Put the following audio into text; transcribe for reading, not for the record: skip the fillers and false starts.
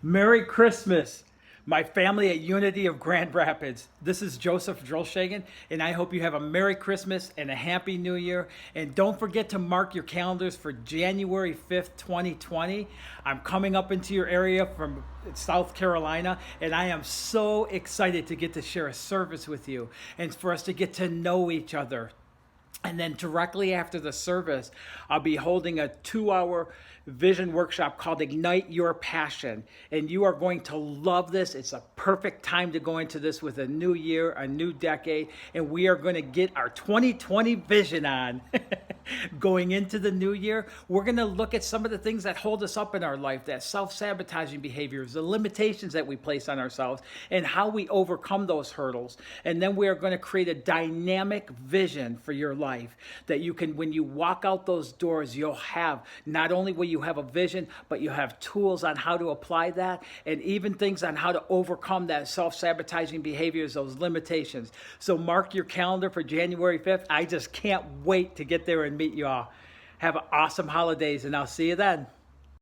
Merry Christmas, my family at Unity of Grand Rapids. This is Joseph Drolshagen, and I hope you have a Merry Christmas and a Happy New Year. And don't forget to mark your calendars for January 5th, 2020. I'm coming up into your area from South Carolina, and I am so excited to get to share a service with you and for us to get to know each other. And then directly after the service, I'll be holding a 2 hour vision workshop called Ignite Your Passion. And you are going to love this. It's a perfect time to go into this with a new year, a new decade. And we are going to get our 2020 vision on. Going into the new year, we're going to look at some of the things that hold us up in our life, that self-sabotaging behaviors, the limitations that we place on ourselves, and how we overcome those hurdles. And then we are going to create a dynamic vision for your life that you can, when you walk out those doors, you'll have, not only will you have a vision, but you have tools on how to apply that, and even things on how to overcome that self-sabotaging behaviors, those limitations. So mark your calendar for January 5th. I just can't wait to get there and meet you all. Have an awesome holidays, and I'll see you then.